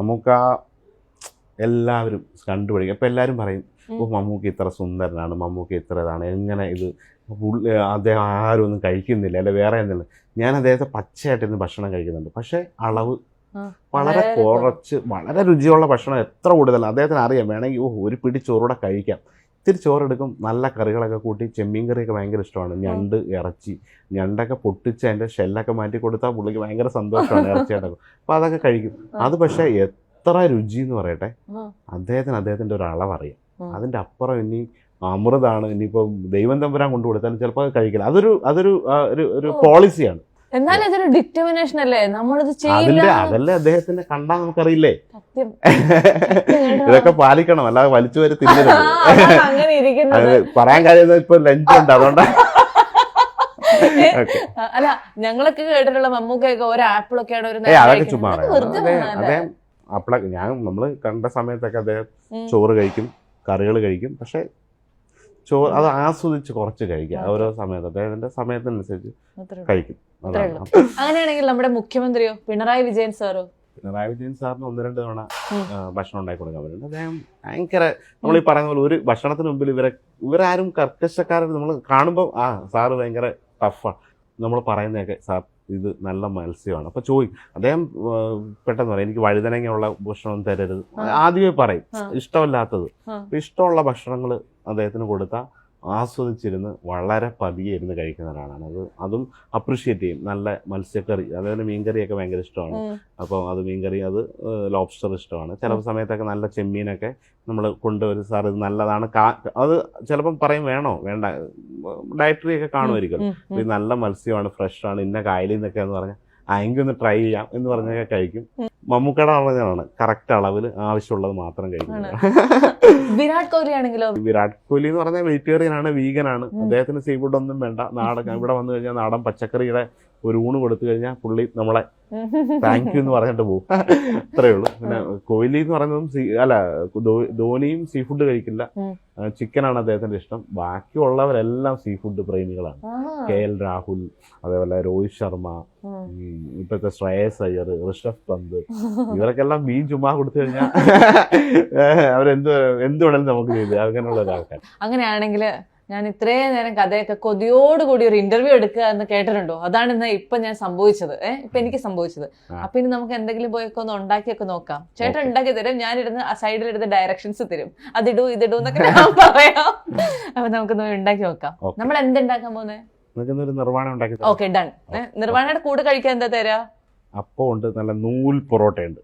മമ്മൂക്ക എല്ലാവരും കണ്ടുപിടിക്കും. അപ്പം എല്ലാവരും പറയും ഓ മമ്മൂക്ക ഇത്ര സുന്ദരനാണ്, മമ്മൂക്ക ഇത്ര ഇതാണ്, എങ്ങനെ ഇത് അദ്ദേഹം ആരും ഒന്നും കഴിക്കുന്നില്ല അല്ലെ വേറെ എന്തെങ്കിലും. ഞാൻ അദ്ദേഹത്തെ പച്ചയായിട്ടിരുന്ന് ഭക്ഷണം കഴിക്കുന്നുണ്ട്, പക്ഷേ അളവ് വളരെ കുറച്ച്, വളരെ രുചിയുള്ള ഭക്ഷണം എത്ര കൂടുതലാണ് അദ്ദേഹത്തിന് അറിയാം. വേണമെങ്കിൽ ഒരു പിടി ചോറൂടെ കഴിക്കാം, ഇത്തിരി ചോറെടുക്കും, നല്ല കറികളൊക്കെ കൂട്ടി. ചെമ്മീൻ കറിയൊക്കെ ഭയങ്കര ഇഷ്ടമാണ്, ഞണ്ട് ഇറച്ചി, ഞണ്ടൊക്കെ പൊട്ടിച്ച് അതിൻ്റെ ഷെല്ലൊക്കെ മാറ്റി കൊടുത്താൽ പുള്ളിക്ക് ഭയങ്കര സന്തോഷമാണ് ഇറച്ചിയായിട്ടൊക്കെ. അപ്പോൾ അതൊക്കെ കഴിക്കും. അത് പക്ഷേ എത്ര രുചി എന്ന് പറയട്ടെ, അദ്ദേഹത്തിൻ്റെ ഒരു അളവറിയാം. അതിൻ്റെ അപ്പുറം ഇനി അമൃതാണ്, ഇനിയിപ്പോൾ ദൈവം തമ്പുരാൻ കൊണ്ടു കൊടുത്താലും ചിലപ്പോൾ അത് കഴിക്കില്ല. അതൊരു പോളിസിയാണ്. എന്നാലും അതൊരു ഡിറ്റർമിനേഷൻ അല്ലേ, നമ്മളിത് അതല്ലേ അദ്ദേഹത്തിന്റെ കണ്ടാൽ നമുക്കറിയില്ലേ. ഇതൊക്കെ പാലിക്കണം, അല്ലാതെ വലിച്ചു വരെ തിന്നരുത്. അത് പറയാൻ കാര്യം ഇപ്പൊ ലഞ്ച് ഉണ്ട്, അതുകൊണ്ട്. അല്ല, ഞങ്ങളൊക്കെ കേട്ടിട്ടുള്ള മമ്മൂക്കൊക്കെ ഒരു ആപ്പിളൊക്കെയാണ് ഒരു അതൊക്കെ ചുമ്മാ അദ്ദേഹം ആപ്പിളൊക്കെ നമ്മള് കണ്ട സമയത്തൊക്കെ അദ്ദേഹം ചോറ് കഴിക്കും, കറികൾ കഴിക്കും, പക്ഷെ ചോറ് അത് ആസ്വദിച്ച് കുറച്ച് കഴിക്കുക ഓരോ സമയത്ത്, അദ്ദേഹത്തിന്റെ സമയത്തിനനുസരിച്ച് കഴിക്കും. അങ്ങനെയാണെങ്കിൽ നമ്മുടെ മുഖ്യമന്ത്രിയോ പിണറായി വിജയൻ സാറോ? പിണറായി വിജയൻ സാറിന് 1-2 തവണ ഭക്ഷണം ഉണ്ടാക്കി കൊടുക്കാൻ പറ്റുന്നുണ്ട്. അദ്ദേഹം ഭയങ്കര, നമ്മൾ ഈ പറയുന്ന പോലെ ഒരു ഭക്ഷണത്തിന് മുമ്പിൽ ഇവരാരും കർക്കശക്കാരും നമ്മൾ കാണുമ്പോൾ സാറ് ഭയങ്കര ടഫാണ്. നമ്മൾ പറയുന്നതൊക്കെ സാർ ഇത് നല്ല മത്സ്യമാണ് അപ്പോൾ ചോദിക്കും. അദ്ദേഹം പെട്ടെന്ന് പറയും എനിക്ക് വഴുതനങ്ങയുള്ള ഭക്ഷണം തരരുത്, ആദ്യമേ പറയും ഇഷ്ടമല്ലാത്തത്. ഇഷ്ടമുള്ള ഭക്ഷണങ്ങൾ അദ്ദേഹത്തിന് കൊടുത്താൽ ആസ്വദിച്ചിരുന്ന് വളരെ പതിയെ ഇരുന്ന് കഴിക്കുന്ന ഒരാളാണ്. അതും അപ്രിഷ്യേറ്റ് ചെയ്യും. നല്ല മത്സ്യക്കറി, അതേപോലെ മീൻകറിയൊക്കെ ഭയങ്കര ഇഷ്ടമാണ്. അപ്പോൾ അത് മീൻകറി, അത് ലോബ്സ്റ്റർ ഇഷ്ടമാണ്. ചില സമയത്തൊക്കെ നല്ല ചെമ്മീനൊക്കെ നമ്മൾ കൊണ്ടുവരും, സാർ ഇത് നല്ലതാണ്, അത് ചിലപ്പം പറയും വേണോ വേണ്ട, ഡയറ്ററി ഒക്കെ കാണുമായിരിക്കും. ഇത് നല്ല മത്സ്യമാണ്, ഫ്രഷാണ്, ഇന്ന കായലിൽ നിന്നൊക്കെ എന്ന് പറഞ്ഞാൽ എങ്കിൽ ഒന്ന് ട്രൈ ചെയ്യാം എന്ന് പറഞ്ഞൊക്കെ കഴിക്കും. മമ്മൂക്കയുടെ അളവാണ് കറക്റ്റ് അളവിൽ ആവശ്യമുള്ളത് മാത്രം കഴിക്കുന്നത്. വിരാട് കോഹ്ലി ആണെങ്കിലോ? വിരാട് കോഹ്ലി എന്ന് പറഞ്ഞാൽ വെജിറ്റേറിയൻ ആണ്, വീഗനാണ്. അദ്ദേഹത്തിന് സീ ഫുഡ് ഒന്നും വേണ്ട. ഇവിടെ വന്നു കഴിഞ്ഞാൽ നാടൻ പച്ചക്കറിയുടെ ഒരു ഊണ് കൊടുത്തു കഴിഞ്ഞാൽ പുള്ളി നമ്മളെ താങ്ക് യു എന്ന് പറഞ്ഞിട്ട് പോകും. അത്രയേ ഉള്ളൂ. പിന്നെ കോഹ്ലി എന്ന് പറയുന്നതും ധോണിയും സീ ഫുഡ് കഴിക്കില്ല, ചിക്കനാണ് അദ്ദേഹത്തിന്റെ ഇഷ്ടം. ബാക്കിയുള്ളവരെല്ലാം സീ ഫുഡ് പ്രേമികളാണ്. KL രാഹുൽ, അതേപോലെ രോഹിത് ശർമ്മ, ഇപ്പോഴത്തെ ശ്രേയസ് അയ്യർ, ഋഷഭ് പന്ത്, ഇവർക്കെല്ലാം മീൻ ചുമ്മാ കൊടുത്തു കഴിഞ്ഞാൽ അവരെന്ത് വേണമെങ്കിലും നമുക്ക് ചെയ്ത് അങ്ങനെയുള്ള ഒരാൾക്കാർ. അങ്ങനെയാണെങ്കിൽ ഞാൻ ഇത്രയും നേരം കഥയൊക്കെ കൊതിയോടുകൂടി ഒരു ഇന്റർവ്യൂ എടുക്കുക എന്ന് കേട്ടിട്ടുണ്ടോ? അതാണ് ഇപ്പൊ ഞാൻ സംഭവിച്ചത്. ഇപ്പൊ എനിക്ക് സംഭവിച്ചത്. അപ്പൊ ഇനി നമുക്ക് എന്തെങ്കിലും പോയൊക്കെ ഒന്ന് ഉണ്ടാക്കിയൊക്കെ നോക്കാം. ചേട്ടൻ ഉണ്ടാക്കി തരും, ഞാനിരുന്ന് ആ സൈഡിലിരുന്ന് ഡയറക്ഷൻസ് തരും, അതിടൂ ഇതിടൂ എന്നൊക്കെ ഞാൻ പറയാം. അപ്പൊ നമുക്കൊന്ന് ഉണ്ടാക്കി നോക്കാം. നമ്മൾ എന്തുണ്ടാക്കാൻ പോകുന്നത്? Okay, done. നിർവാണയുടെ കൂടെ കഴിക്കാൻ എന്താ തരാ? അപ്പം ഉണ്ട്, നല്ല നൂൽ പൊറോട്ട ഉണ്ട്.